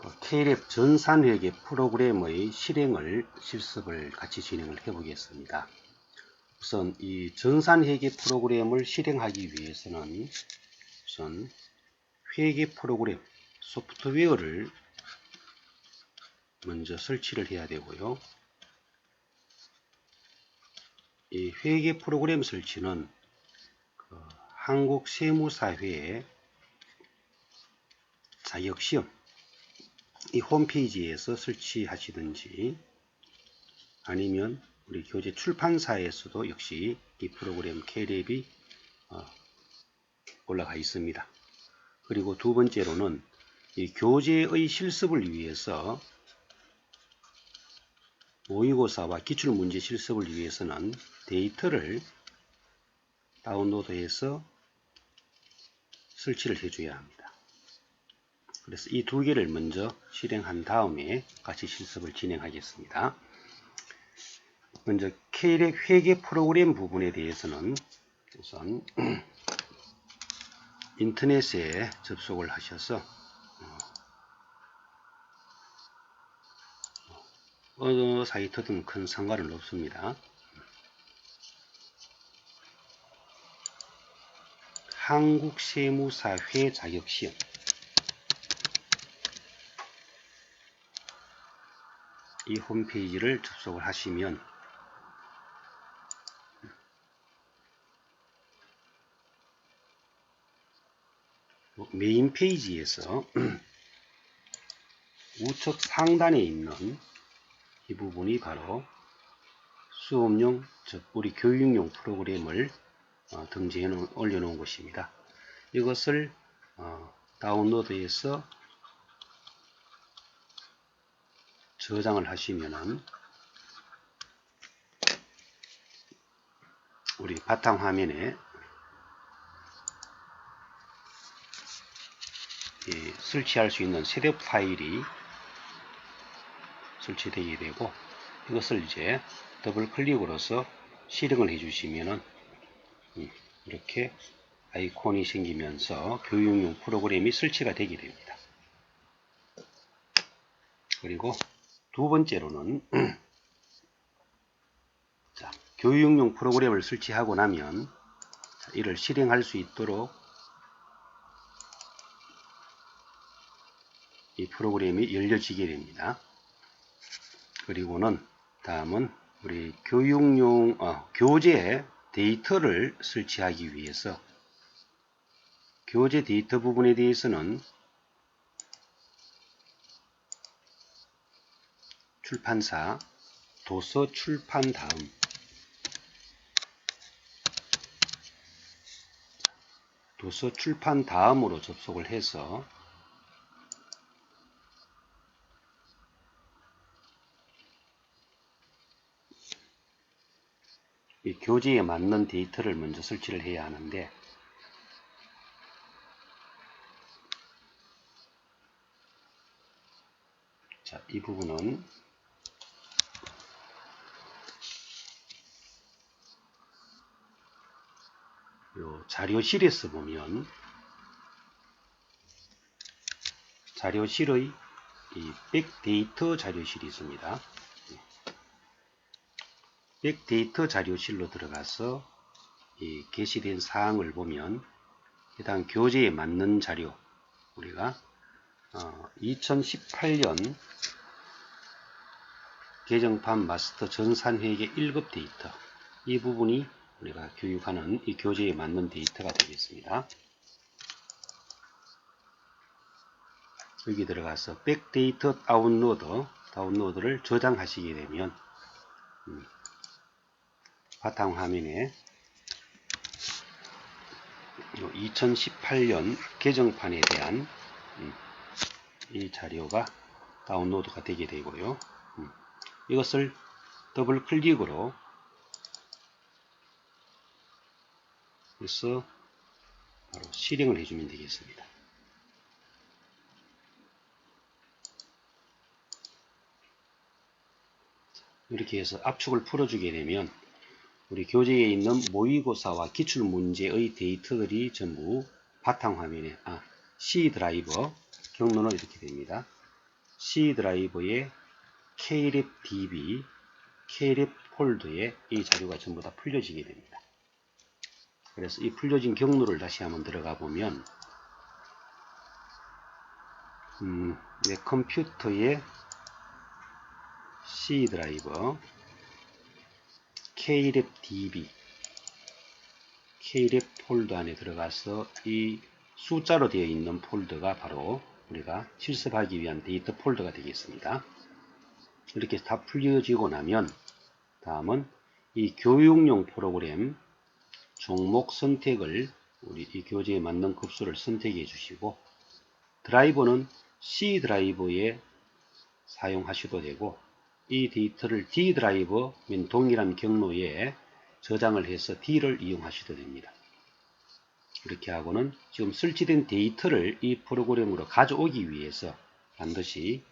K랩 전산회계 프로그램의 실습을 같이 진행을 해 보겠습니다. 우선 이 전산회계 프로그램을 실행하기 위해서는 우선 회계 프로그램 소프트웨어를 먼저 설치를 해야 되고요. 이 회계 프로그램 설치는 한국세무사회 자격시험 이 홈페이지에서 설치하시든지 아니면 우리 교재 출판사에서도 역시 이 프로그램 K랩이 올라가 있습니다. 그리고 두 번째로는 이 교재의 실습을 위해서 모의고사와 기출문제 실습을 위해서는 데이터를 다운로드해서 설치를 해줘야 합니다. 그래서 이 두 개를 먼저 실행한 다음에 같이 실습을 진행하겠습니다. 먼저 K랩 회계 프로그램 부분에 대해서는 우선 인터넷에 접속을 하셔서 어느 사이트든 큰 상관은 없습니다. 한국세무사회 자격시험 이 홈페이지를 접속을 하시면 메인 페이지에서 우측 상단에 있는 이 부분이 바로 수업용, 즉 우리 교육용 프로그램을 등재해 올려놓은 곳입니다. 이것을 다운로드해서 저장을 하시면은 우리 바탕화면에 설치할 수 있는 세대 파일이 설치되게 되고, 이것을 이제 더블 클릭으로서 실행을 해주시면은 이렇게 아이콘이 생기면서 교육용 프로그램이 설치가 되게 됩니다. 그리고 두 번째로는 교육용 프로그램을 설치하고 나면 이를 실행할 수 있도록 이 프로그램이 열려지게 됩니다. 그리고는 다음은 우리 교육용 교재 데이터를 설치하기 위해서 교재 데이터 부분에 대해서는 출판사 도서 출판 다음으로 접속을 해서 이 교재에 맞는 데이터를 먼저 설치를 해야 하는데, 이 부분은 요 자료실에서 보면 자료실의 이 백데이터 자료실이 있습니다. 백데이터 자료실로 들어가서 이 게시된 사항을 보면 해당 교재에 맞는 자료, 우리가 2018년 개정판 마스터 전산회계 1급 데이터, 이 부분이 우리가 교육하는 이 교재에 맞는 데이터가 되겠습니다. 여기 들어가서 백데이터 다운로드를 저장하시게 되면 바탕화면에 2018년 개정판에 대한 이 자료가 다운로드가 되게 되고요. 이것을 더블 클릭으로 해서 바로 실행을 해주면 되겠습니다. 이렇게 해서 압축을 풀어주게 되면 우리 교재에 있는 모의고사와 기출문제의 데이터들이 전부 바탕화면에 C 드라이버 경로는 이렇게 됩니다. C 드라이버의 Klab DB, Klab 폴더에 이 자료가 전부 다 풀려지게 됩니다. 그래서 이 풀려진 경로를 다시 한번 들어가 보면 내 컴퓨터의 C 드라이버, Klab DB, Klab 폴더 안에 들어가서 이 숫자로 되어 있는 폴더가 바로 우리가 실습하기 위한 데이터 폴더가 되겠습니다. 이렇게 다 풀려지고 나면 다음은 이 교육용 프로그램 종목 선택을 우리 이 교재에 맞는 급수를 선택해 주시고 드라이버는 C 드라이버에 사용하셔도 되고 이 데이터를 D 드라이버 면 동일한 경로에 저장을 해서 D를 이용하셔도 됩니다. 이렇게 하고는 지금 설치된 데이터를 이 프로그램으로 가져오기 위해서 반드시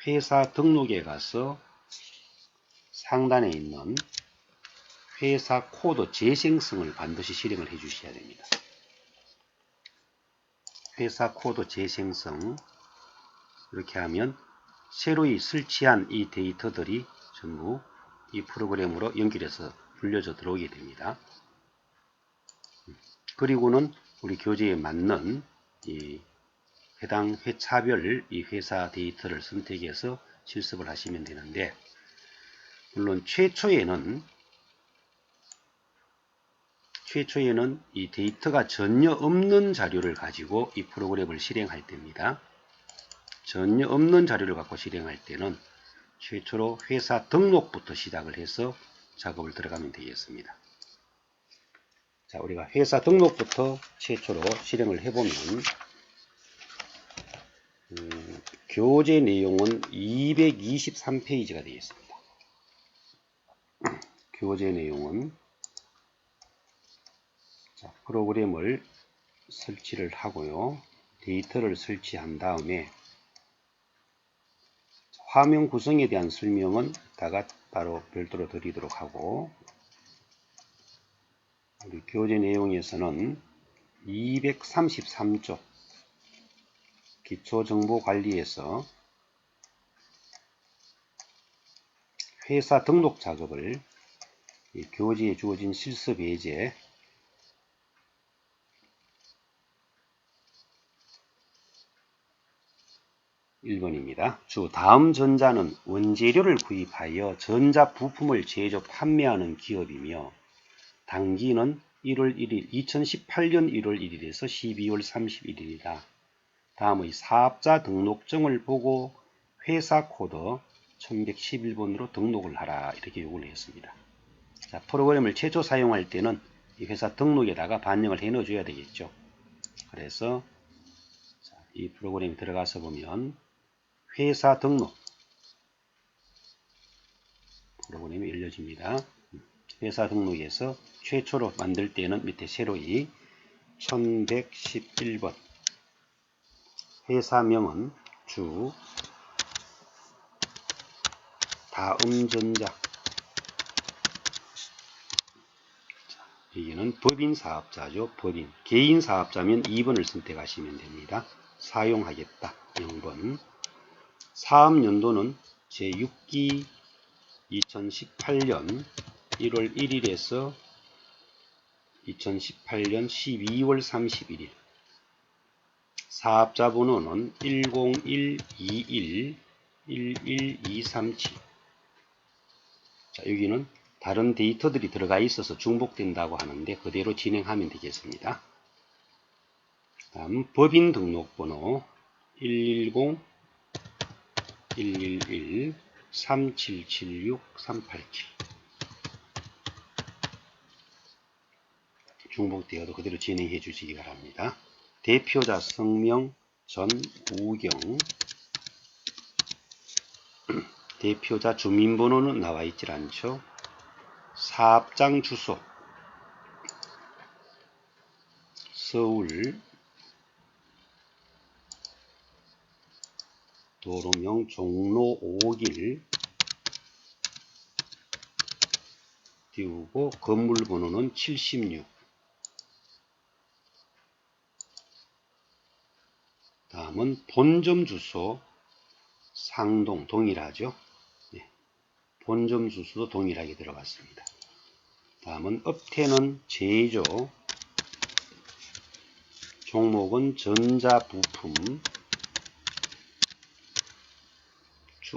회사 등록에 가서 상단에 있는 회사 코드 재생성을 반드시 실행을 해 주셔야 됩니다. 회사 코드 재생성, 이렇게 하면 새로이 설치한 이 데이터들이 전부 이 프로그램으로 연결해서 불려져 들어오게 됩니다. 그리고는 우리 교재에 맞는 이 해당 회차별 이 회사 데이터를 선택해서 실습을 하시면 되는데, 물론 최초에는 이 데이터가 전혀 없는 자료를 가지고 이 프로그램을 실행할 때입니다. 전혀 없는 자료를 갖고 실행할 때는 최초로 회사 등록부터 시작을 해서 작업을 들어가면 되겠습니다. 자, 우리가 회사 등록부터 최초로 실행을 해보면 교재 내용은 223페이지가 되겠습니다. 교재 내용은 자, 프로그램을 설치를 하고요. 데이터를 설치한 다음에 화면 구성에 대한 설명은 이따가 따로 별도로 드리도록 하고, 우리 교재 내용에서는 233쪽 기초정보관리에서 회사 등록 작업을 이 교재에 주어진 실습 예제 1번입니다. 주 다음 전자는 원재료를 구입하여 전자 부품을 제조 판매하는 기업이며 당기는 1월 1일 2018년 1월 1일에서 12월 31일이다. 다음의 사업자 등록증을 보고 회사 코드 1111번으로 등록을 하라, 이렇게 요구를 했습니다. 자, 프로그램을 최초 사용할 때는 이 회사 등록에다가 반영을 해 넣어줘야 되겠죠. 그래서 자, 이 프로그램에 들어가서 보면 회사 등록 프로그램이 열려집니다. 회사 등록에서 최초로 만들 때는 밑에 세로이 1111번, 회사명은 주 다음전자, 여기는 법인 사업자죠. 법인. 개인 사업자면 2번을 선택하시면 됩니다. 사용하겠다 0번. 사업연도는 제6기 2018년 1월 1일에서 2018년 12월 31일. 사업자 번호는 10121-11237. 자, 여기는 다른 데이터들이 들어가 있어서 중복된다고 하는데 그대로 진행하면 되겠습니다. 다음 법인 등록번호 110-111-3776-387 중복되어도 그대로 진행해 주시기 바랍니다. 대표자 성명 전우경, 대표자 주민번호는 나와 있질 않죠. 사업장 주소 서울, 도로명 종로 5길 띄우고 건물 번호는 76. 다음은 본점 주소 상동 동일하죠. 네. 본점 주수도 동일하게 들어갔습니다. 다음은 업태는 제조, 종목은 전자부품,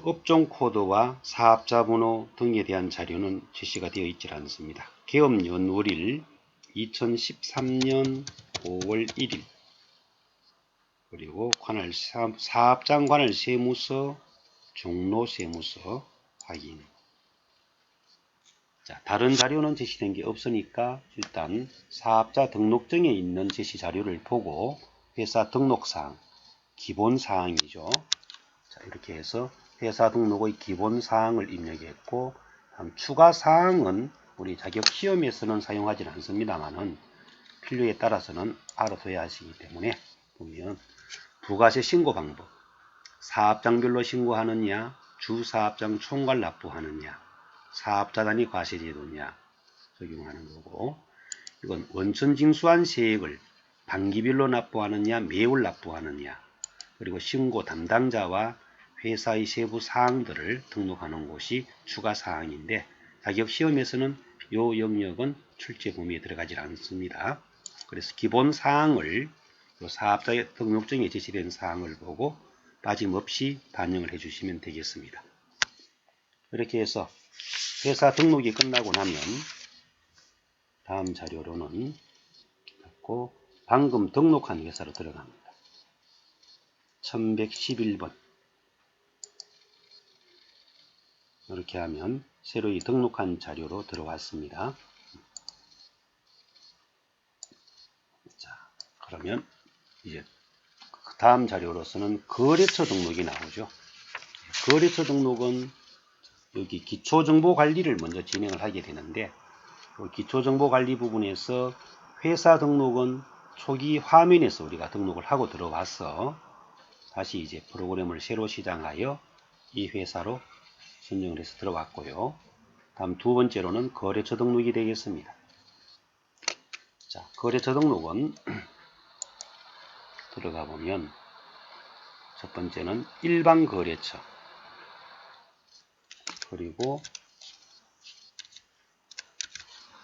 업종 코드와 사업자 번호 등에 대한 자료는 제시가 되어 있지 않습니다. 개업 연월일 2013년 5월 1일, 그리고 관할 사업장 관할 세무서, 종로 세무서 확인. 자, 다른 자료는 제시된 게 없으니까 일단 사업자 등록증에 있는 제시 자료를 보고 회사 등록사항, 기본사항이죠. 자, 이렇게 해서 회사 등록의 기본사항을 입력했고, 다음 추가사항은 우리 자격시험에서는 사용하지 않습니다만은 필요에 따라서는 알아둬야 하시기 때문에 보면 부가세 신고 방법, 사업장별로 신고하느냐, 주사업장 총괄 납부하느냐, 사업자 단위 과세제도냐 적용하는 거고, 이건 원천징수한 세액을 반기별로 납부하느냐, 매월 납부하느냐, 그리고 신고 담당자와 회사의 세부 사항들을 등록하는 곳이 추가 사항인데, 자격시험에서는 이 영역은 출제 범위에 들어가지 않습니다. 그래서 기본 사항을 사업자의 등록증에 제시된 사항을 보고 빠짐없이 반영을 해주시면 되겠습니다. 이렇게 해서 회사 등록이 끝나고 나면 다음 자료로는 방금 등록한 회사로 들어갑니다. 1111번. 이렇게 하면 새로이 등록한 자료로 들어왔습니다. 자, 그러면 이제 다음 자료로서는 거래처 등록이 나오죠. 거래처 등록은 여기 기초정보관리를 먼저 진행을 하게 되는데, 기초정보관리 부분에서 회사 등록은 초기 화면에서 우리가 등록을 하고 들어와서 다시 이제 프로그램을 새로 시작하여 이 회사로 선정을 해서 들어왔고요. 다음 두 번째로는 거래처 등록이 되겠습니다. 자, 거래처 등록은 들어가 보면 첫 번째는 일반 거래처, 그리고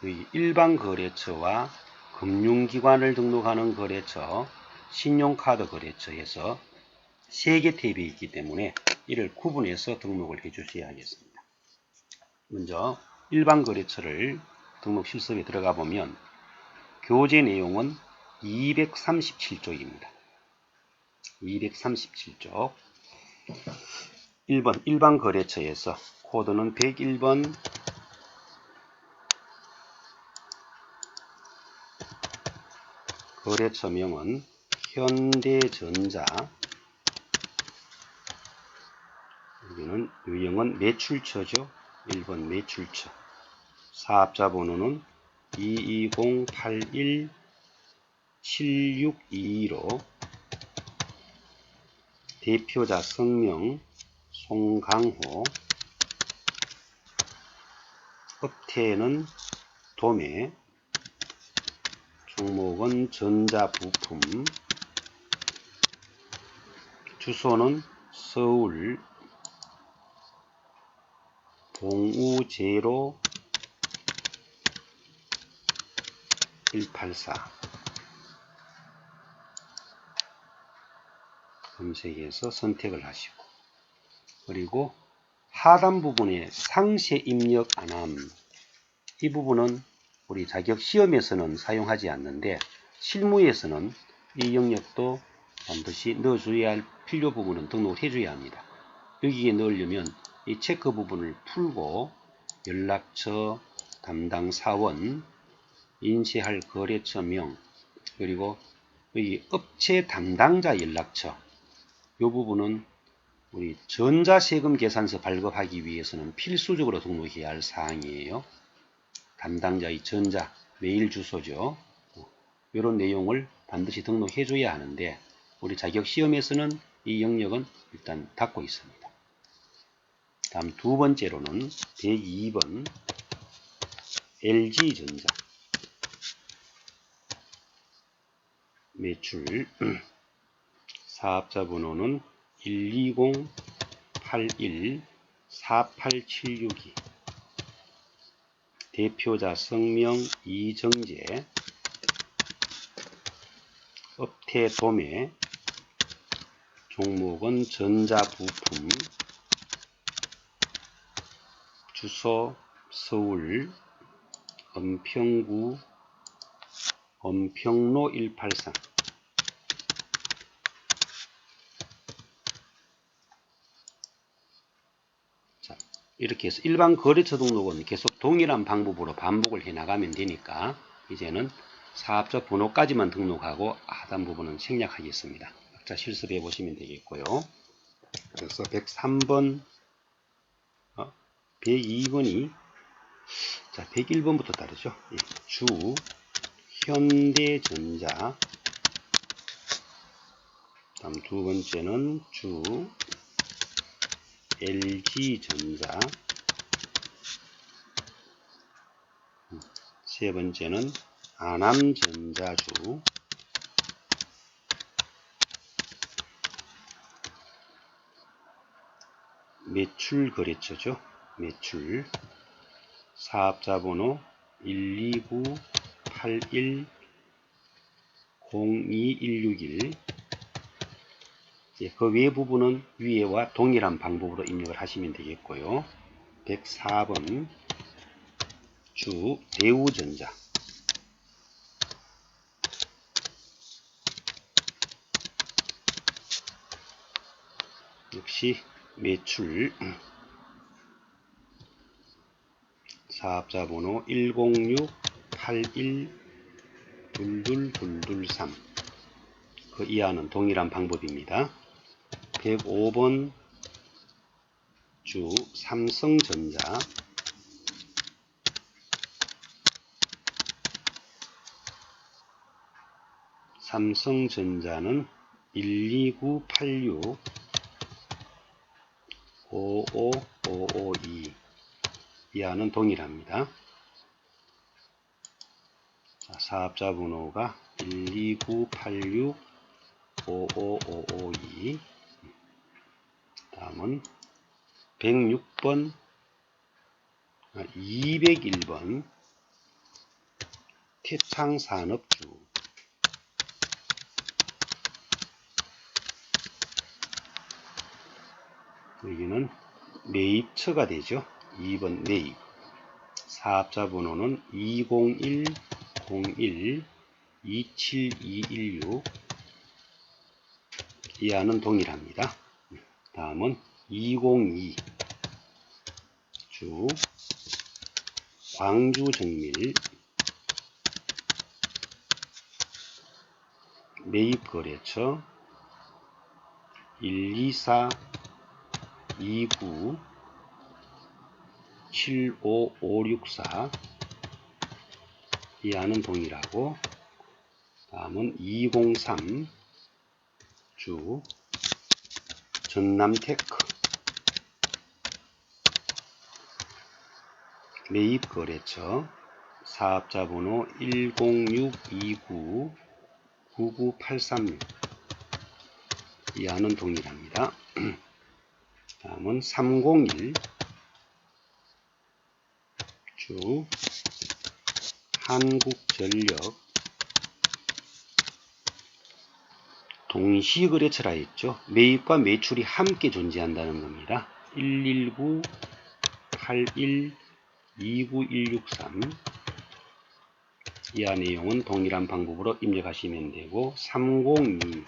이 일반 거래처와 금융기관을 등록하는 거래처, 신용카드 거래처에서 세 개 탭이 있기 때문에 이를 구분해서 등록을 해 주셔야겠습니다. 먼저 일반 거래처를 등록 실습에 들어가 보면 교재 내용은 237쪽입니다. 237쪽. 1번 일반 거래처에서 코드는 101번, 거래처명은 현대전자, 여기는 유형은 매출처죠. 1번 매출처. 사업자 번호는 220817622로 대표자 성명 송강호, 업태는 도매, 종목은 전자부품, 주소는 서울 봉우제로 184 검색해서 선택을 하시고, 그리고 하단 부분에 상세 입력 안함, 이 부분은 우리 자격 시험에서는 사용하지 않는데 실무에서는 이 영역도 반드시 넣어줘야 할 필요 부분은 등록을 해줘야 합니다. 여기에 넣으려면 이 체크 부분을 풀고 연락처, 담당 사원, 인쇄할 거래처명, 그리고 여기 업체 담당자 연락처, 이 부분은 우리 전자세금 계산서 발급하기 위해서는 필수적으로 등록해야 할 사항이에요. 담당자의 전자, 메일 주소죠. 이런 내용을 반드시 등록해 줘야 하는데 우리 자격시험에서는 이 영역은 일단 닫고 있습니다. 다음 두 번째로는 102번 LG전자 매출, 사업자 번호는 120 82814872 대표자 성명 이정재 업태 도매 종목은 전자부품 주소 서울 은평구 은평로 183 자, 이렇게 해서 일반 거래처 등록은 계속 동일한 방법으로 반복을 해 나가면 되니까 이제는 사업자 번호까지만 등록하고 하단 부분은 생략하겠습니다. 각자 실습해 보시면 되겠고요. 그래서 103번 102번이 자 101번부터 다르죠. 주 현대전자, 다음 두 번째는 주 LG전자, 세 번째는 아남전자주, 매출 거래처죠. 매출 사업자 번호 12981022161 그 외 부분은 위에와 동일한 방법으로 입력을 하시면 되겠고요. 104번 주 대우전자, 역시 매출 사업자 번호 106812223 그 이하는 동일한 방법입니다. 105번 주 삼성전자, 삼성전자는 12986 55552 이하는 동일합니다. 자, 사업자 번호가 12986 55552 다음은 106번 201번 태창산업주, 여기는 매입처가 되죠. 2번 매입, 사업자 번호는 20101-27216 이하는 동일합니다. 다음은 202 주 광주정밀 매입거래처 12429-75564 이하는 동일하고, 다음은 203 주 전남테크 매입거래처 사업자 번호 10629-99836 이하는 동일합니다. 다음은 301 주 한국전력 동시거래처라 했죠. 매입과 매출이 함께 존재한다는 겁니다. 11981292163 이하 내용은 동일한 방법으로 입력하시면 되고, 302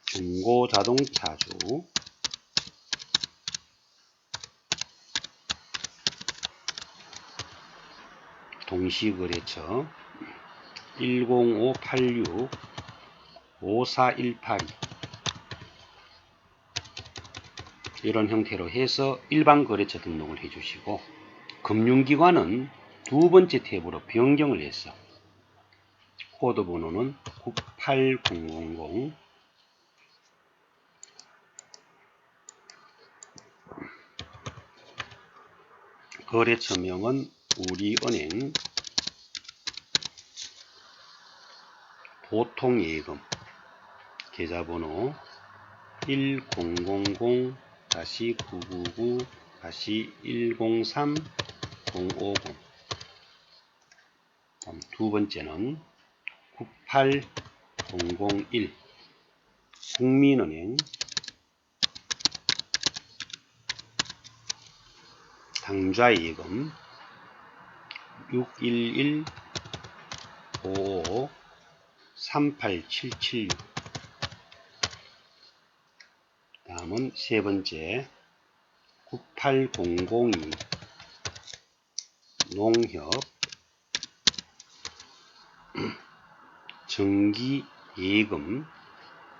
중고자동차주 동시거래처 10586-54182 이런 형태로 해서 일반 거래처 등록을 해주시고, 금융기관은 두 번째 탭으로 변경을 해서 코드 번호는 98000, 거래처명은 우리은행, 보통예금, 계좌번호 1000-999-103-050. 다음 두 번째는 98001 국민은행 당좌예금 611-55-38776. 다음은 세 번째 98002 농협 정기예금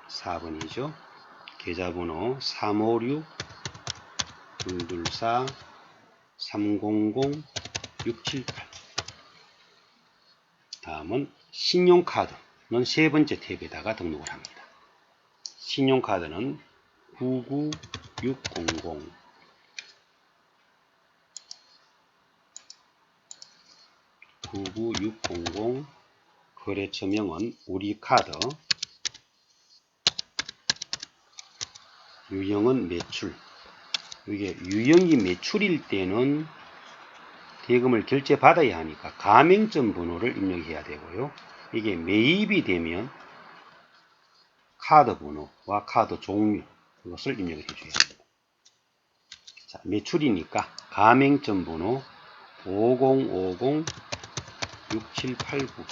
4번이죠. 계좌번호 356-224-300-678. 다음은 신용카드는 세 번째 탭에다가 등록을 합니다. 신용카드는 99600 거래처명은 우리카드, 유형은 매출. 이게 유형이 매출일 때는 대금을 결제 받아야 하니까 가맹점 번호를 입력해야 되고요. 이게 매입이 되면 카드 번호와 카드 종류, 이것을 입력을 해줘야 합니다. 자, 매출이니까 가맹점 번호 5050-6789.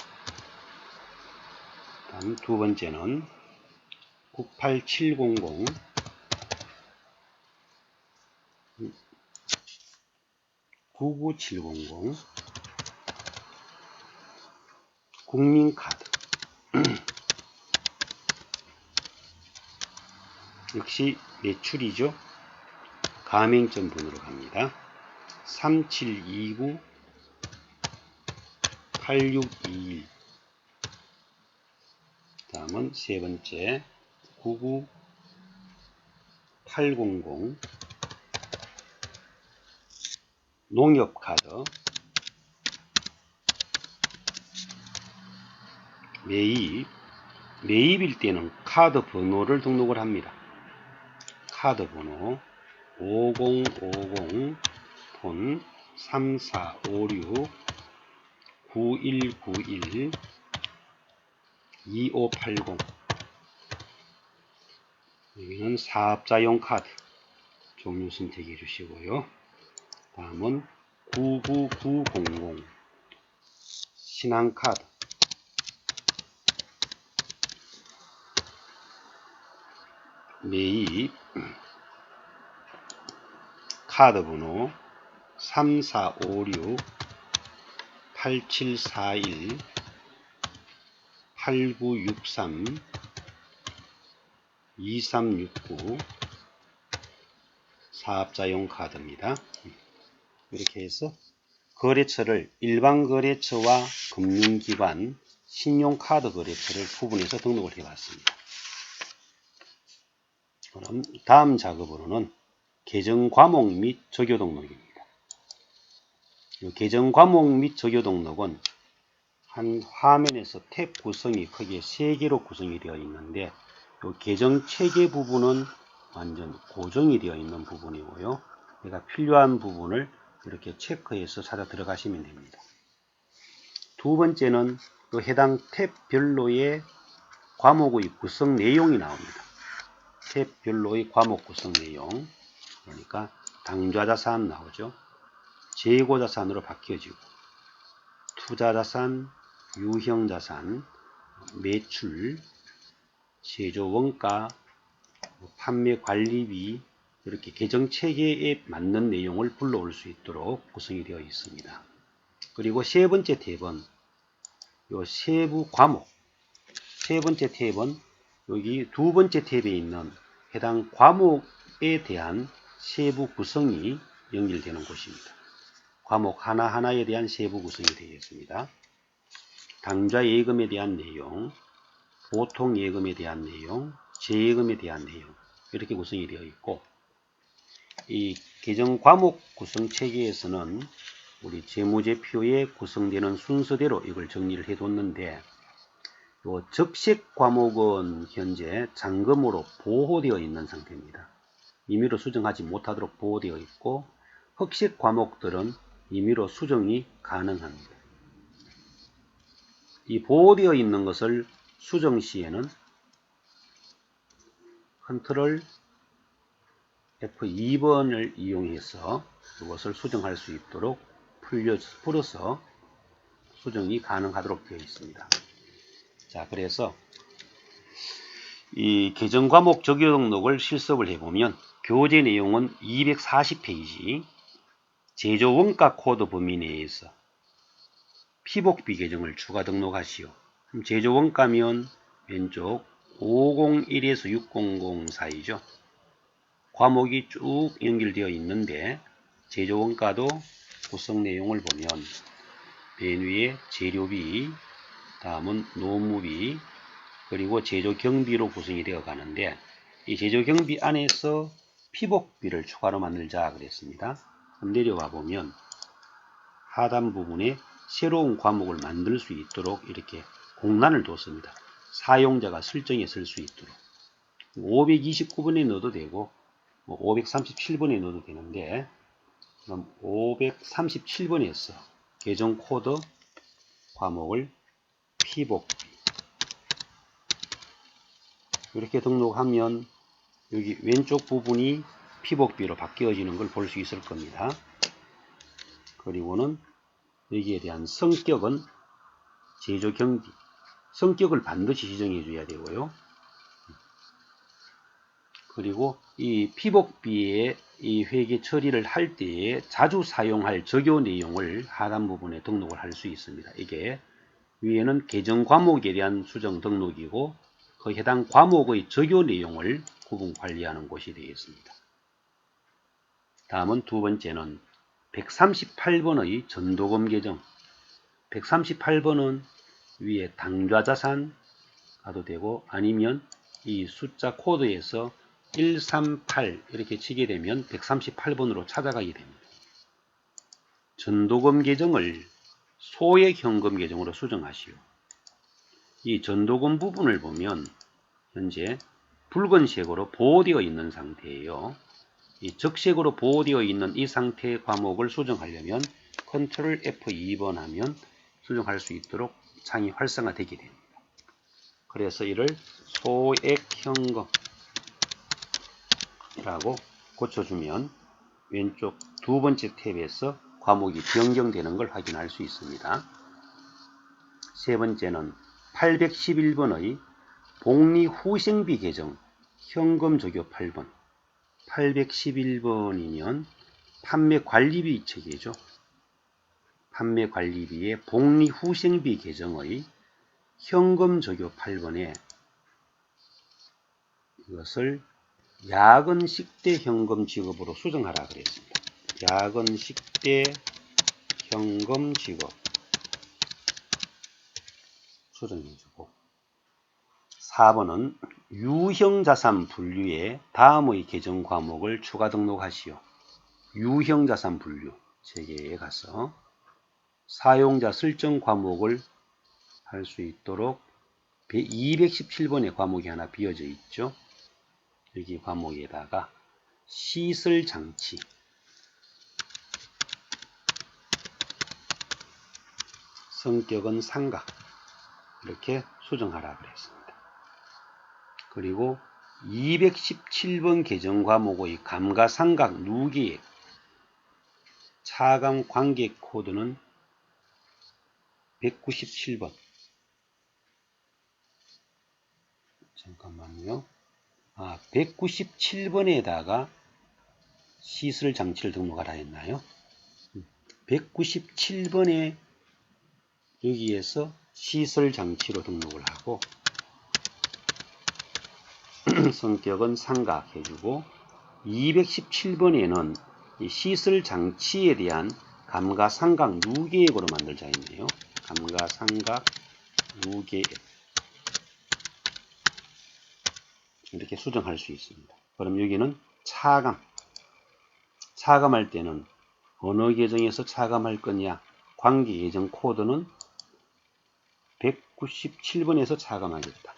다음 두 번째는 98700 99700 국민카드. 역시 매출이죠. 가맹점 번호로 갑니다. 3729-8621. 다음은 세 번째 99800 농협카드 매입일 때는 카드 번호를 등록을 합니다. 카드 번호 5050-3456-9191-2580. 여기는 사업자용 카드 종류 선택해 주시고요. 다음은 99900 신한카드 매입 카드 번호 3456-8741-8963-2369 사업자용 카드입니다. 이렇게 해서 거래처를 일반 거래처와 금융기관, 신용카드 거래처를 구분해서 등록을 해봤습니다. 그럼 다음 작업으로는 계정 과목 및 적요 등록입니다. 계정 과목 및 적요 등록은 한 화면에서 탭 구성이 크게 3개로 구성이 되어 있는데 이 계정 체계 부분은 완전 고정이 되어 있는 부분이고요. 내가 필요한 부분을 이렇게 체크해서 찾아 들어가시면 됩니다. 두 번째는 또 해당 탭별로의 과목의 구성 내용이 나옵니다. 탭별로의 과목 구성 내용, 그러니까 당좌자산 나오죠. 재고자산으로 바뀌어지고 투자자산, 유형자산, 매출, 제조원가, 판매관리비, 이렇게 계정 체계에 맞는 내용을 불러올 수 있도록 구성이 되어 있습니다. 그리고 세 번째 탭은 요 세부 과목, 세 번째 탭은 여기 두 번째 탭에 있는 해당 과목에 대한 세부 구성이 연결되는 곳입니다. 과목 하나하나에 대한 세부 구성이 되어 있습니다. 당좌 예금에 대한 내용, 보통 예금에 대한 내용, 재예금에 대한 내용, 이렇게 구성이 되어 있고, 이 계정 과목 구성 체계에서는 우리 재무제표에 구성되는 순서대로 이걸 정리를 해뒀는데, 또 적색 과목은 현재 잠금으로 보호되어 있는 상태입니다. 임의로 수정하지 못하도록 보호되어 있고, 흑색 과목들은 임의로 수정이 가능합니다. 이 보호되어 있는 것을 수정 시에는 컨트롤 F2번을 이용해서 이것을 수정할 수 있도록 풀어서 수정이 가능하도록 되어 있습니다. 자, 그래서 이 개정 과목 적용 등록을 실습을 해보면 교재 내용은 240페이지, 제조 원가 코드 범위 내에서 피복비 계정을 추가 등록하시오. 그럼 제조 원가면 왼쪽 501에서 600 사이죠. 과목이 쭉 연결되어 있는데 제조 원가도 구성 내용을 보면 맨 위에 재료비, 다음은 노무비, 그리고 제조 경비로 구성이 되어 가는데, 이 제조 경비 안에서 피복비를 추가로 만들자 그랬습니다. 내려와 보면 하단 부분에 새로운 과목을 만들 수 있도록 이렇게 공란을 뒀습니다. 사용자가 설정해 쓸 수 있도록 529번에 넣어도 되고 537번에 넣어도 되는데, 그럼 537번에서 개정 코드 과목을 피복비 이렇게 등록하면 여기 왼쪽 부분이 피복비로 바뀌어지는 걸 볼 수 있을 겁니다. 그리고는 여기에 대한 성격은 제조 경비, 성격을 반드시 지정해 줘야 되고요. 그리고 이 피복비의 이 회계 처리를 할 때에 자주 사용할 적용 내용을 하단 부분에 등록을 할 수 있습니다. 이게 위에는 개정 과목에 대한 수정 등록이고, 그 해당 과목의 적용 내용을 구분 관리하는 곳이 되겠습니다. 다음은 두 번째는 138번의 전도금 개정. 138번은 위에 당좌자산 가도 되고, 아니면 이 숫자 코드에서 138 이렇게 치게 되면 138번으로 찾아가게 됩니다. 전도금 계정을 소액 현금 계정으로 수정하시오. 이 전도금 부분을 보면 현재 붉은색으로 보호되어 있는 상태예요. 이 적색으로 보호되어 있는 이 상태의 과목을 수정하려면 컨트롤 F2번 하면 수정할 수 있도록 창이 활성화되게 됩니다. 그래서 이를 소액 현금이라고 고쳐주면 왼쪽 두 번째 탭에서 과목이 변경되는 걸 확인할 수 있습니다. 세 번째는 811번의 복리후생비 계정 현금 적용 8번. 811번이면 판매관리비 체계죠. 판매관리비의 복리후생비 계정의 현금 적용 8번에 이것을 야근식대 현금 지급으로 수정하라 그랬습니다. 야근식대 현금 지급 수정해주고, 4번은 유형자산 분류에 다음의 계정 과목을 추가 등록하시오. 유형자산 분류 체계에 가서 사용자 설정 과목을 할 수 있도록 217번의 과목이 하나 비어져 있죠. 여기 과목에다가 시설장치, 성격은 상가 이렇게 수정하라 그랬습니다. 그리고 217번 개정 과목의 감가상각 누계액 차감 관계 코드는 197번. 잠깐만요. 197번에다가 시설 장치를 등록하라 했나요? 197번에 여기에서 시설 장치로 등록을 하고 성격은 상각 해주고, 217번에는 이 시설 장치에 대한 감가상각 누계액으로 만들자 했네요. 감가상각 누계액 이렇게 수정할 수 있습니다. 그럼 여기는 차감할 때는 어느 계정에서 차감할 거냐, 관계 계정 코드는 97번에서 차감하겠다.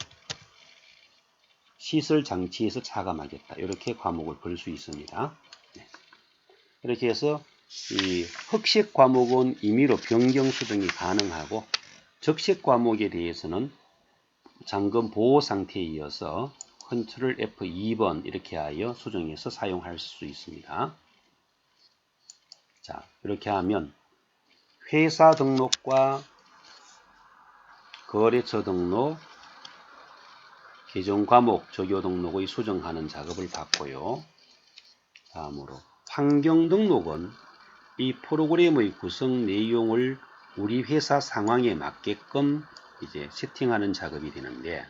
시설 장치에서 차감하겠다. 이렇게 과목을 볼 수 있습니다. 네. 이렇게 해서 이 흑색 과목은 임의로 변경 수정이 가능하고 적색 과목에 대해서는 잠금 보호 상태에 이어서 컨트롤 F2번 이렇게 하여 수정해서 사용할 수 있습니다. 자, 이렇게 하면 회사 등록과 거래처 등록, 계정 과목, 조교 등록의 수정하는 작업을 받고요. 다음으로 환경 등록은 이 프로그램의 구성 내용을 우리 회사 상황에 맞게끔 이제 세팅하는 작업이 되는데,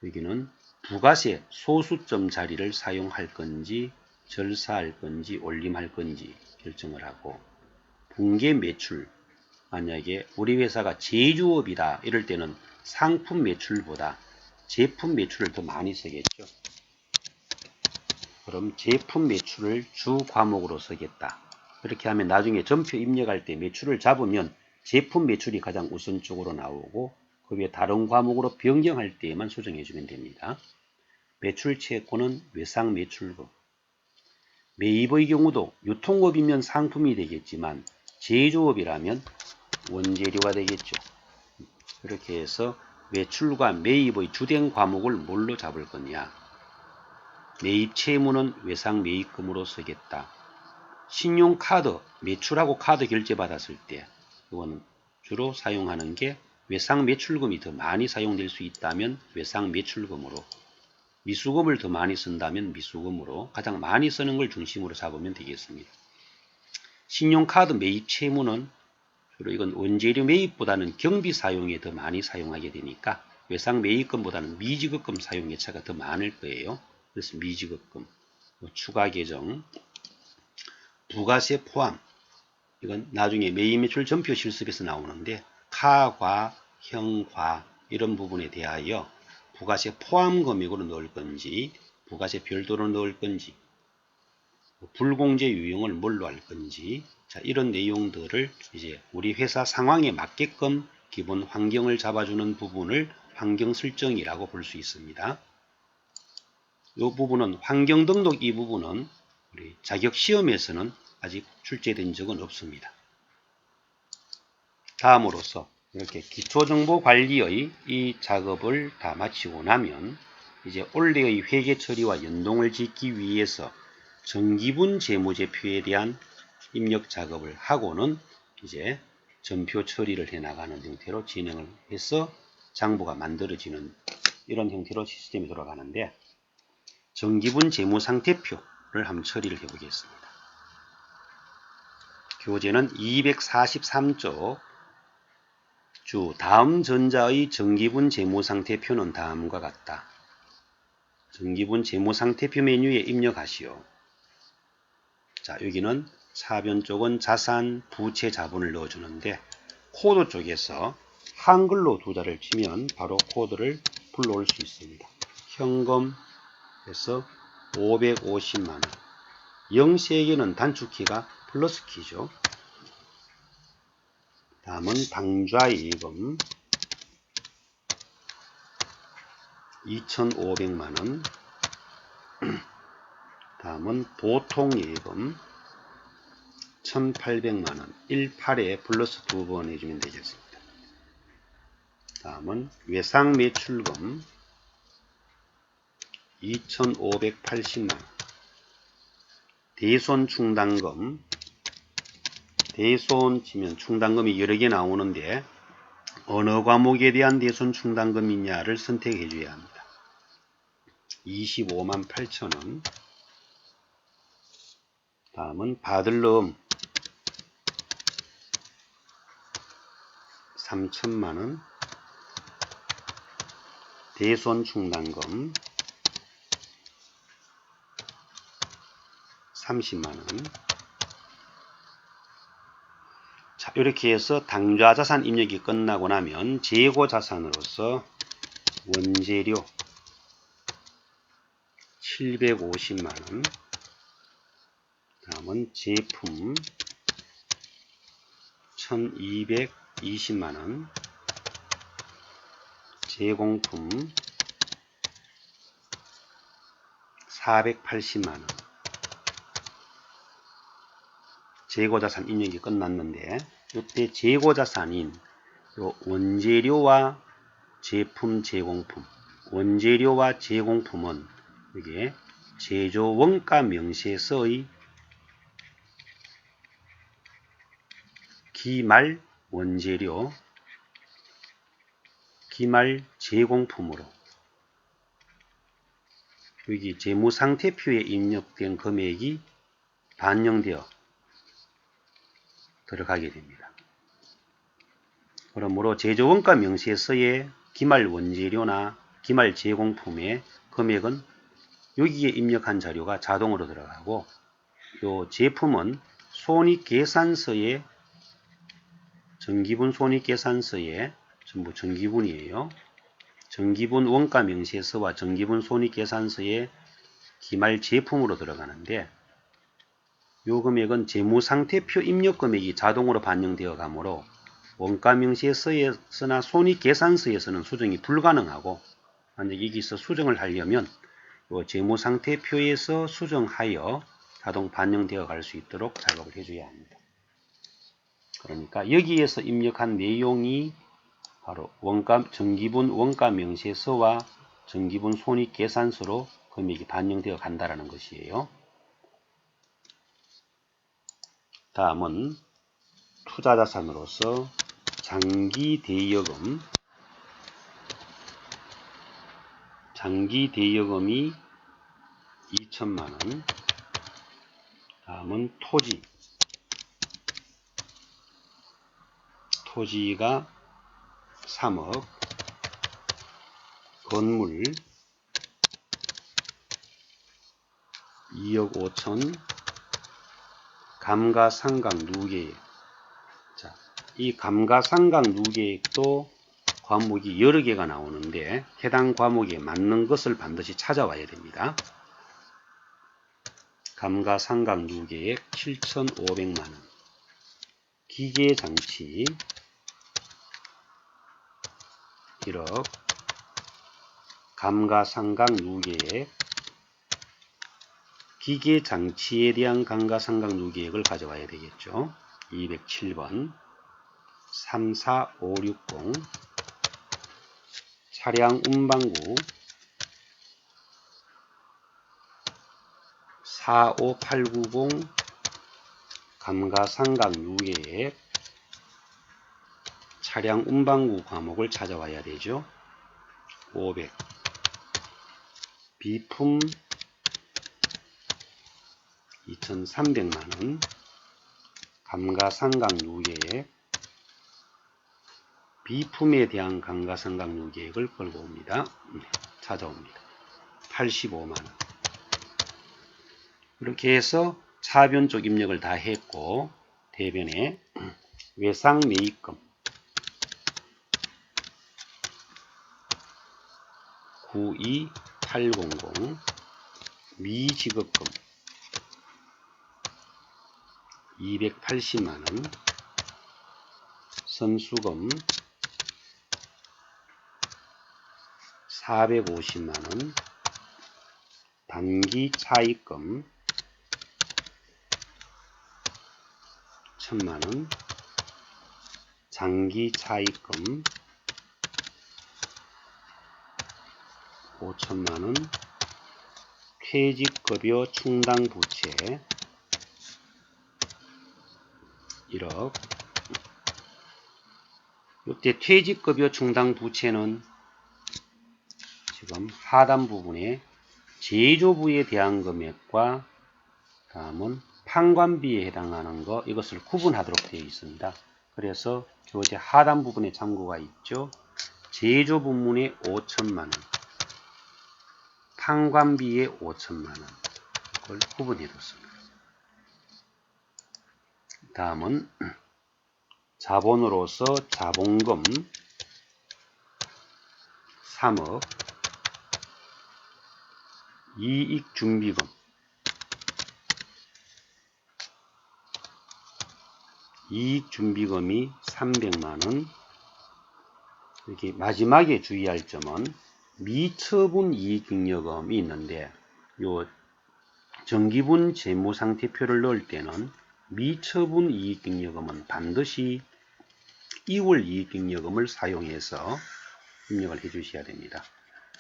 여기는 부가세 소수점 자리를 사용할 건지 절사할 건지 올림할 건지 결정을 하고, 분계 매출, 만약에 우리 회사가 제조업이다 이럴 때는 상품 매출보다 제품 매출을 더 많이 쓰겠죠. 그럼 제품 매출을 주 과목으로 쓰겠다. 그렇게 하면 나중에 전표 입력할 때 매출을 잡으면 제품 매출이 가장 우선적으로 나오고 그 외에 다른 과목으로 변경할 때에만 수정해 주면 됩니다. 매출 채권은 외상 매출금. 매입의 경우도 유통업이면 상품이 되겠지만 제조업이라면 원재료가 되겠죠. 그렇게 해서 매출과 매입의 주된 과목을 뭘로 잡을 거냐. 매입 채무는 외상 매입금으로 쓰겠다. 신용카드, 매출하고 카드 결제 받았을 때 이거는 주로 사용하는 게 외상 매출금이 더 많이 사용될 수 있다면 외상 매출금으로, 미수금을 더 많이 쓴다면 미수금으로 가장 많이 쓰는 걸 중심으로 잡으면 되겠습니다. 신용카드 매입 채무는 주로 이건 원재료 매입보다는 경비 사용에 더 많이 사용하게 되니까 외상 매입금보다는 미지급금 사용 예차가 더 많을 거예요. 그래서 미지급금, 추가 계정, 부가세 포함, 이건 나중에 매입 매출 전표 실습에서 나오는데 카과, 형과 이런 부분에 대하여 부가세 포함 금액으로 넣을 건지 부가세 별도로 넣을 건지 불공제 유형을 뭘로 할 건지, 자, 이런 내용들을 이제 우리 회사 상황에 맞게끔 기본 환경을 잡아주는 부분을 환경 설정이라고 볼 수 있습니다. 이 부분은 환경 등록, 이 부분은 우리 자격 시험에서는 아직 출제된 적은 없습니다. 다음으로서 이렇게 기초정보관리의 이 작업을 다 마치고 나면 이제 올해의 회계 처리와 연동을 짓기 위해서 정기분 재무제표에 대한 입력 작업을 하고는 이제 전표 처리를 해 나가는 형태로 진행을 해서 장부가 만들어지는 이런 형태로 시스템이 돌아가는데, 정기분 재무상태표를 한번 처리를 해 보겠습니다. 교재는 243쪽 주 다음 전자의 정기분 재무상태표는 다음과 같다. 정기분 재무상태표 메뉴에 입력하시오. 자, 여기는 사변 쪽은 자산, 부채, 자본을 넣어주는데 코드 쪽에서 한글로 두 자를 치면 바로 코드를 불러올 수 있습니다. 현금에서 550만원. 0세개는 단축키가 플러스 키죠. 다음은 당좌예금 2,500만원. 다음은 보통예금 1,800만원. 18에 플러스 2번 해주면 되겠습니다. 다음은 외상매출금 2,580만원. 대손충당금, 대손 치면 충당금이 여러 개 나오는데 어느 과목에 대한 대손충당금이냐를 선택해 줘야 합니다. 25만 8천원. 다음은 받을름 3천만원. 대손충당금 30만원. 자, 이렇게 해서 당좌자산 입력이 끝나고 나면 재고자산으로서 원재료 750만원. 다음은 제품 1220만원. 제공품 480만원. 재고자산 입력이 끝났는데 이때 재고자산인 요 원재료와 제품 제공품, 원재료와 제공품은 이게 제조 원가 명세서의 기말 원재료, 기말 제공품으로 여기 재무상태표에 입력된 금액이 반영되어 들어가게 됩니다. 그러므로 제조원가 명세서의 기말 원재료나 기말 제공품의 금액은 여기에 입력한 자료가 자동으로 들어가고 이 제품은 손익계산서에 정기분 손익계산서에 전부 정기분이에요. 정기분 원가 명세서와 정기분 손익계산서에 기말 제품으로 들어가는데 요 금액은 재무상태표 입력 금액이 자동으로 반영되어 가므로 원가 명세서에서나 손익계산서에서는 수정이 불가능하고 만약 여기서 수정을 하려면 요 재무상태표에서 수정하여 자동 반영되어 갈 수 있도록 작업을 해줘야 합니다. 그러니까 여기에서 입력한 내용이 바로 정기분 원가 명세서와 정기분 손익계산서로 금액이 반영되어 간다라는 것이에요. 다음은 투자자산으로서 장기대여금, 장기대여금이 2천만원. 다음은 토지가 3억, 건물 2억 5천, 감가상각 누계액. 자, 이 감가상각 누계액도 과목이 여러 개가 나오는데 해당 과목에 맞는 것을 반드시 찾아와야 됩니다. 감가상각 누계액 7,500만원, 기계장치 1억, 감가상각 누계액, 기계장치에 대한 감가상각 누계액을 가져와야 되겠죠. 207번 34560 차량 운반구 45890 감가상각 누계액 차량 운반구 과목을 찾아와야 되죠. 500 비품 2300만원 감가상각 누계액 비품에 대한 감가상각 누계액을 걸고 옵니다. 찾아옵니다. 85만원. 이렇게 해서 차변 쪽 입력을 다 했고 대변에 외상매입금 92800 미지급금 280만원 선수금 450만원 단기차입금 1000만원 장기차입금 5천만원 퇴직급여 충당부채 1억. 이때 퇴직급여 충당부채는 지금 하단 부분에 제조부에 대한 금액과 다음은 판관비에 해당하는 거 이것을 구분하도록 되어 있습니다. 그래서 교재 하단 부분에 참고가 있죠. 제조 부문에 5천만원, 판관비에 5천만원 이걸 구분해 뒀습니다. 다음은 자본으로서 자본금 3억, 이익준비금 300만원, 여기 마지막에 주의할 점은 미처분 이익잉여금이 있는데 요 정기분 재무상태표를 넣을 때는 미처분 이익잉여금은 반드시 2월 이익잉여금을 사용해서 입력을 해 주셔야 됩니다.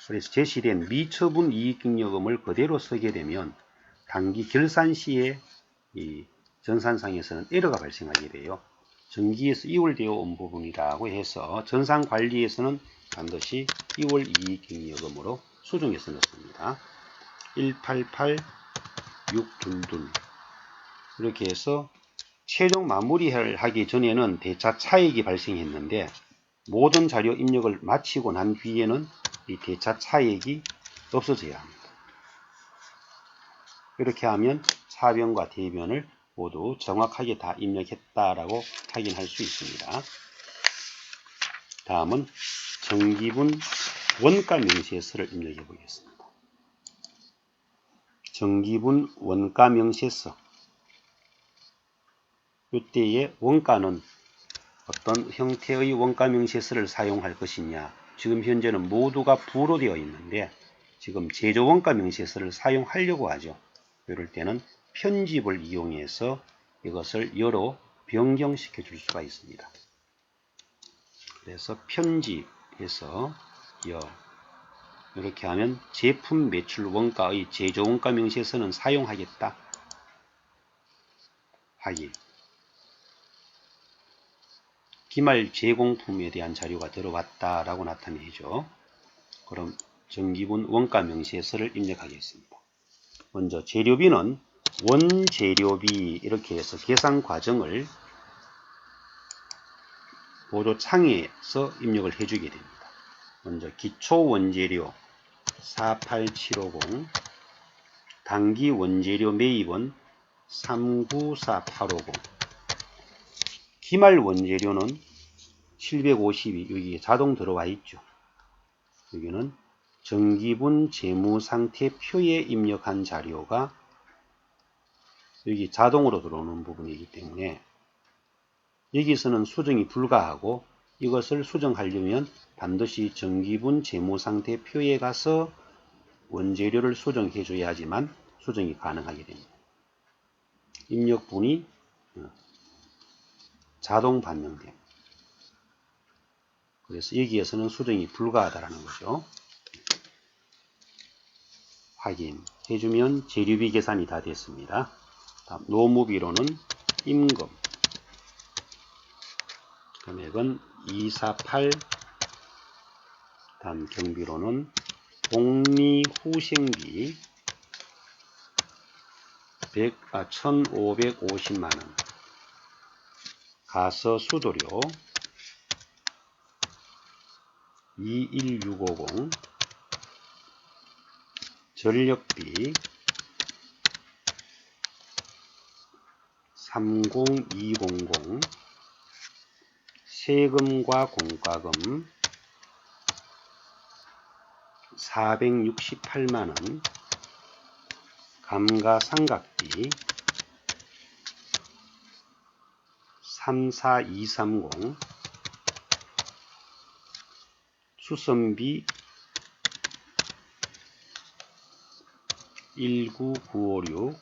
그래서 제시된 미처분 이익잉여금을 그대로 쓰게 되면 단기 결산 시에 이 전산상에서는 에러가 발생하게 돼요. 정기에서 2월 되어 온 부분이라고 해서 전산관리에서는 반드시 2월 이익잉여금으로 수정해서 넣습니다. 188622 이렇게 해서 최종 마무리를 하기 전에는 대차 차익이 발생했는데 모든 자료 입력을 마치고 난 뒤에는 이 대차 차익이 없어져야 합니다. 이렇게 하면 차변과 대변을 모두 정확하게 다 입력했다라고 확인할 수 있습니다. 다음은 정기분 원가 명세서를 입력해 보겠습니다. 정기분 원가 명세서. 이때의 원가는 어떤 형태의 원가 명세서를 사용할 것이냐. 지금 현재는 모두가 부로 되어 있는데 지금 제조 원가 명세서를 사용하려고 하죠. 이럴 때는 편집을 이용해서 이것을 여로 변경시켜 줄 수가 있습니다. 그래서 편집해서 여 이렇게 하면 제품 매출 원가의 제조 원가 명세서는 사용하겠다. 확인. 기말 제공품에 대한 자료가 들어왔다라고 나타내죠. 그럼 정기분 원가 명세서를 입력하겠습니다. 먼저 재료비는 원재료비 이렇게 해서 계산 과정을 보조 창에서 입력을 해주게 됩니다. 먼저 기초 원재료 48750, 단기 원재료 매입은 394850, 기말 원재료는 752, 여기에 자동 들어와 있죠. 여기는 정기분 재무상태표에 입력한 자료가 여기 자동으로 들어오는 부분이기 때문에 여기서는 수정이 불가하고 이것을 수정하려면 반드시 정기분 재무상태표에 가서 원재료를 수정해 줘야지만 수정이 가능하게 됩니다. 입력분이 자동 반영됩니다. 그래서 여기에서는 수정이 불가하다라는 거죠. 확인해주면 재료비 계산이 다 됐습니다. 다음 노무비로는 임금 금액은 248, 다음 경비로는 복리후생비 1550만원, 가서수도료 21650, 전력비 30200, 세금과 공과금 468만원, 감가상각비 34230, 수선비 19956,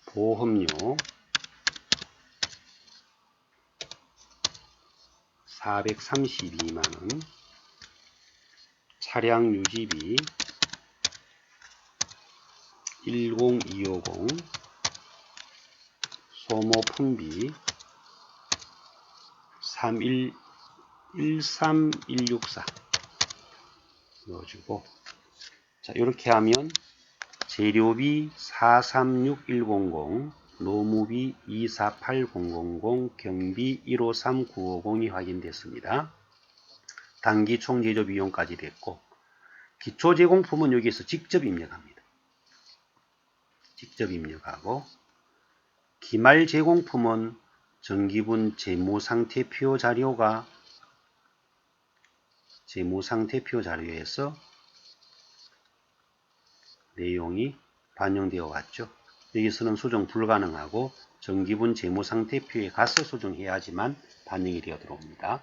보험료 432만원, 차량 유지비 10250, 소모품비 13164 넣어주고, 자, 이렇게 하면 재료비 436100, 노무비 248000, 경비 153950이 확인됐습니다. 단기 총제조 비용까지 됐고, 기초 제공품은 여기서 직접 입력합니다. 직접 입력하고, 기말 제공품은 정기분 재무상태표 자료가 재무상태표 자료에서 내용이 반영되어 왔죠. 여기서는 수정 불가능하고 정기분 재무상태표에 가서 수정해야지만 반영이 되어 들어옵니다.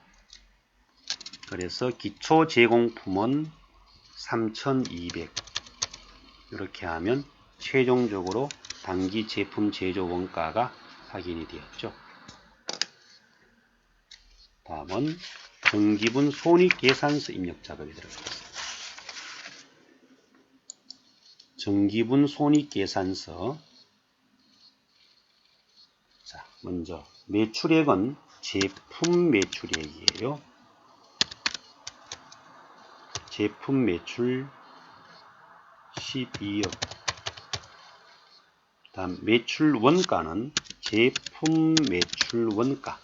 그래서 기초 제공품은 3,200 이렇게 하면 최종적으로 당기 제품 제조 원가가 확인이 되었죠. 다음은 정기분 손익계산서 입력 작업이 들어가겠습니다. 정기분 손익계산서. 자, 먼저 매출액은 제품 매출액이에요. 제품 매출 12억. 다음 매출 원가는 제품 매출 원가를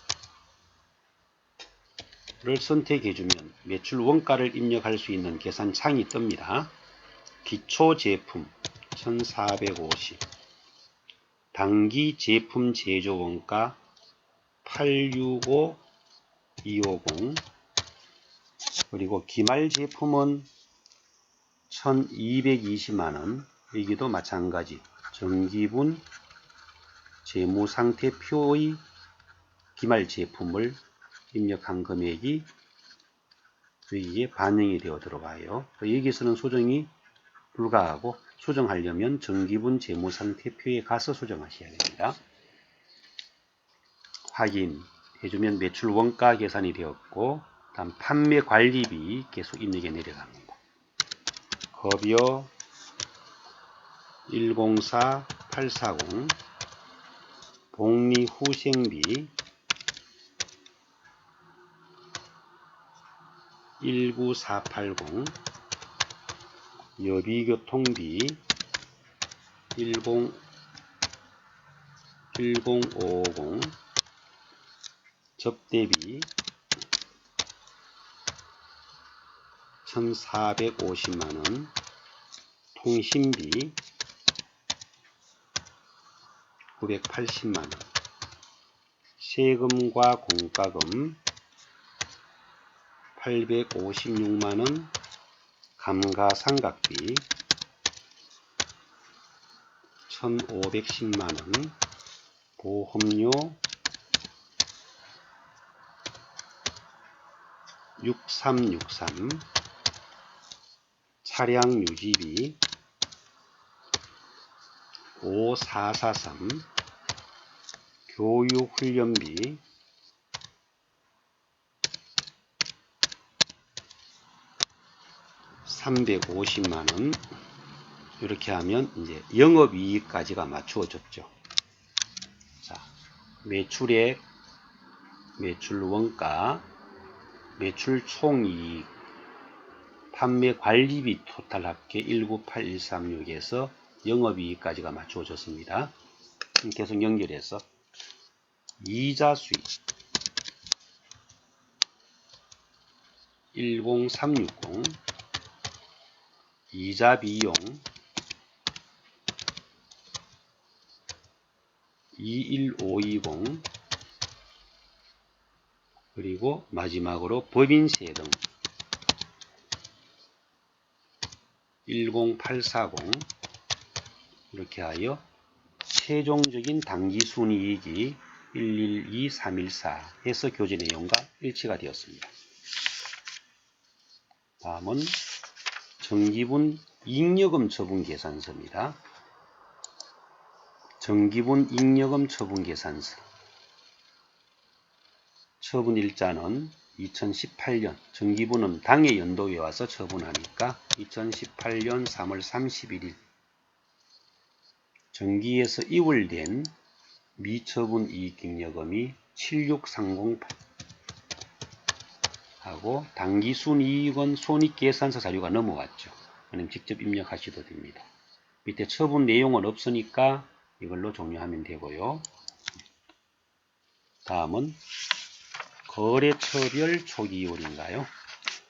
선택해주면 매출 원가를 입력할 수 있는 계산창이 뜹니다. 기초 제품 1450, 단기 제품 제조 원가 865250, 그리고 기말 제품은 1220만원. 여기도 마찬가지 정기분 재무상태표의 기말 제품을 입력한 금액이 여기에 반영이 되어 들어가요. 여기서는 수정이 불가하고 수정하려면 정기분 재무상태표에 가서 수정하셔야 됩니다. 확인해주면 매출 원가 계산이 되었고, 다음 판매 관리비 계속 입력에 내려갑니다. 급여 104840, 복리후생비 19480, 여비교통비 10550, 접대비 1450만원, 통신비 980만원, 세금과 공과금 856만원, 감가상각비 1510만원, 보험료 6363, 차량 유지비 5443, 교육훈련비 350만원. 이렇게 하면 이제 영업이익까지가 맞추어졌죠. 자, 매출액, 매출원가, 매출 총이익, 판매 관리비 토탈 합계 198136에서 영업이익까지가 맞추어졌습니다. 계속 연결해서 이자 수익 10360, 이자 비용 21520, 그리고 마지막으로 법인세 등 10840, 이렇게 하여 최종적인 당기순이익이 112314 해서 교재 내용과 일치가 되었습니다. 다음은 정기분 잉여금 처분 계산서입니다. 정기분 잉여금 처분 계산서. 처분 일자는 2018년, 정기분은 당해 연도에 와서 처분하니까 2018년 3월 31일 정기에서 이월된 미처분 이익잉여금이 76308 하고 당기순이익은 손익계산서 자료가 넘어왔죠. 그럼 직접 입력하셔도 됩니다. 밑에 처분 내용은 없으니까 이걸로 종료하면 되고요. 다음은 거래처별 초기이월인가요?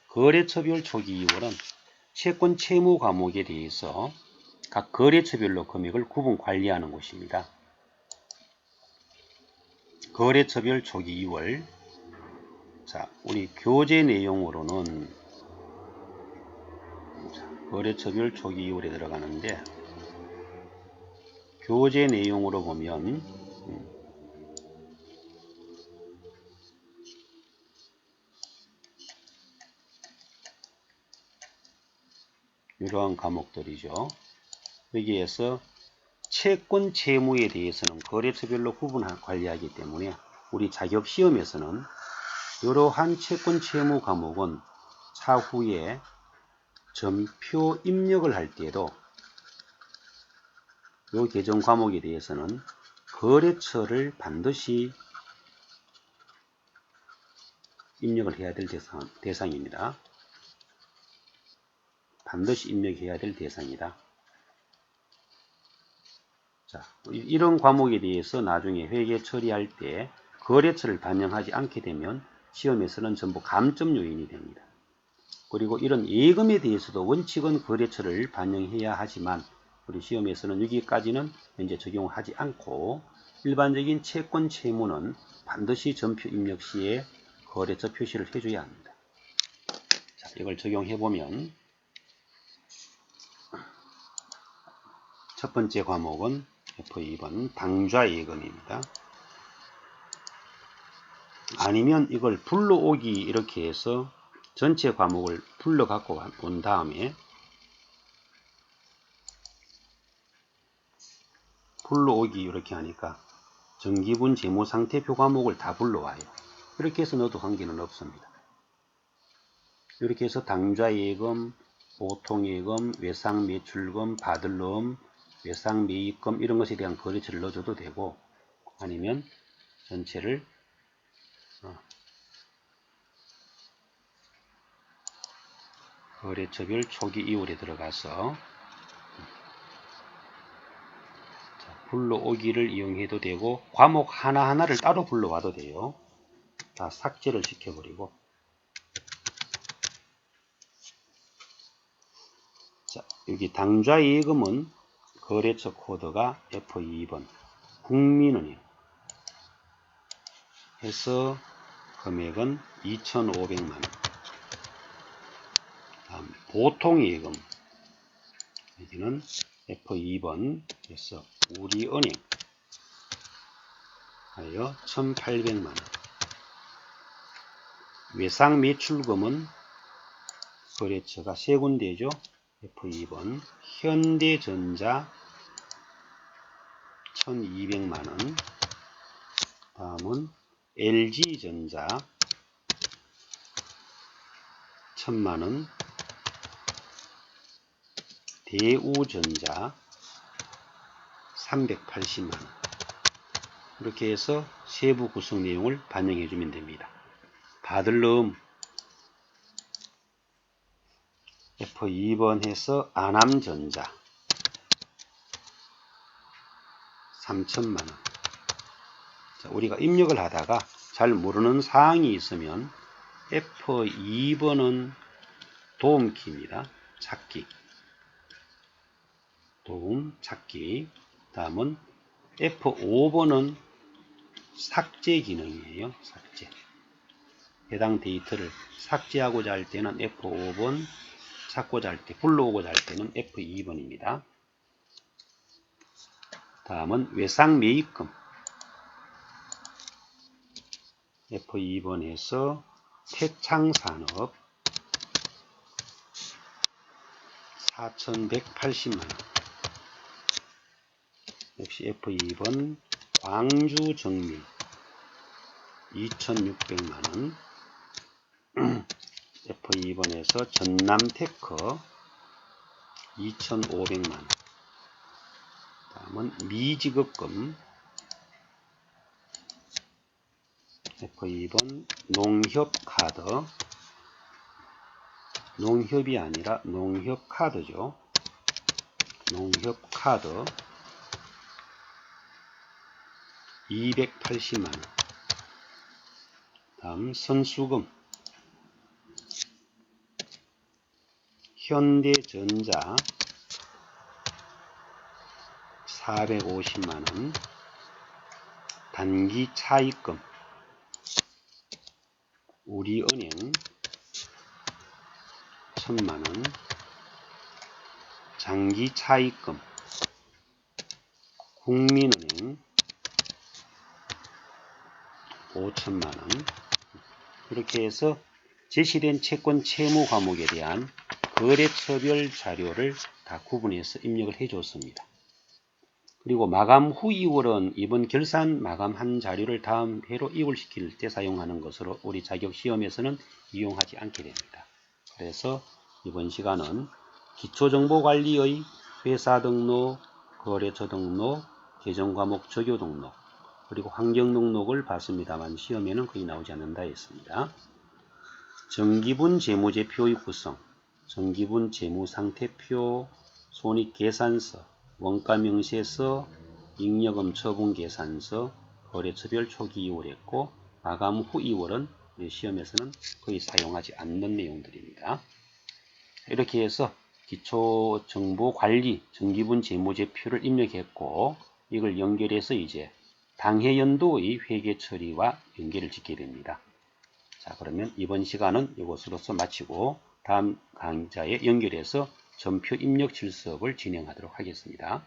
거래처별 초기이월은 채권 채무 과목에 대해서 각 거래처별로 금액을 구분 관리하는 곳입니다. 거래처별 초기이월. 자, 우리 교재 내용으로는 거래처별 초기이월에 들어가는데, 교재 내용으로 보면 이러한 과목들이죠. 여기에서 채권 채무에 대해서는 거래처별로 관리하기 때문에 우리 자격시험에서는 이러한 채권 채무 과목은 차후에 점표 입력을 할 때에도 이 개정 과목에 대해서는 거래처를 반드시 입력을 해야 될 대상입니다. 반드시 입력해야 될 대상이다. 자, 이런 과목에 대해서 나중에 회계 처리할 때 거래처를 반영하지 않게 되면 시험에서는 전부 감점 요인이 됩니다. 그리고 이런 예금에 대해서도 원칙은 거래처를 반영해야 하지만 우리 시험에서는 여기까지는 현재 적용하지 않고 일반적인 채권 채무는 반드시 점표 입력 시에 거래처 표시를 해줘야 합니다. 자, 이걸 적용해 보면 첫 번째 과목은 F2번 당좌 예금입니다. 아니면 이걸 불러오기 이렇게 해서 전체 과목을 불러 갖고 온 다음에 불러오기 이렇게 하니까 정기분 재무상태표 과목을 다 불러와요. 이렇게 해서 넣어도 관계는 없습니다. 이렇게 해서 당좌예금, 보통예금, 외상매출금, 받을금, 외상매입금 이런 것에 대한 거래처를 넣어줘도 되고 아니면 전체를 거래처별 초기 이율에 들어가서 불러오기를 이용해도 되고 과목 하나하나를 따로 불러와도 돼요. 다 삭제를 시켜버리고 자, 여기 당좌예금은 거래처 코드가 F2번 국민은행 해서 금액은 2,500만원. 다음 보통예금 여기는 F2번 해서 우리은행 하여 1,800만원. 외상매출금은 거래처가 세 군데죠. F2번 현대전자 1,200만원. 다음은 LG전자 1,000만원. 대우전자 380만원. 이렇게 해서 세부 구성 내용을 반영해 주면 됩니다. 받을금 F2번 해서 안암전자 3,000만원. 자, 우리가 입력을 하다가 잘 모르는 사항이 있으면 F2번은 도움키입니다. 찾기. 도움 찾기. 다음은 F5번은 삭제 기능이에요. 삭제. 해당 데이터를 삭제하고자 할 때는 F5번, 찾고자 할 때, 불러오고자 할 때는 F2번입니다. 다음은 외상매입금. F2번에서 태창산업 4,180만원. 역시 F2번 광주정밀 2,600만원. F2번에서 전남테크 2,500만원. 다음은 미지급금 F2번 농협카드. 농협이 아니라 농협카드죠. 농협카드 280만원. 다음 선수금 현대전자 450만원. 단기 차입금 우리은행 1,000만원. 장기 차입금 국민은행 5,000만원. 이렇게 해서 제시된 채권 채무 과목에 대한 거래처별 자료를 다 구분해서 입력을 해줬습니다. 그리고 마감 후 2월은 이번 결산 마감한 자료를 다음 해로 이월시킬 때 사용하는 것으로 우리 자격시험에서는 이용하지 않게 됩니다. 그래서 이번 시간은 기초정보관리의 회사 등록, 거래처 등록, 계정과목 적요 등록, 그리고 환경 등록을 봤습니다만 시험에는 거의 나오지 않는다 했습니다. 정기분 재무제표의 구성, 정기분 재무상태표, 손익계산서, 원가명세서, 잉여금 처분계산서, 거래처별 초기 2월 했고 마감 후 2월은 시험에서는 거의 사용하지 않는 내용들입니다. 이렇게 해서 기초정보관리 정기분 재무제표를 입력했고 이걸 연결해서 이제 당해 연도의 회계 처리와 연결을 짓게 됩니다. 자, 그러면 이번 시간은 이것으로서 마치고 다음 강좌에 연결해서 전표 입력 실습을 진행하도록 하겠습니다.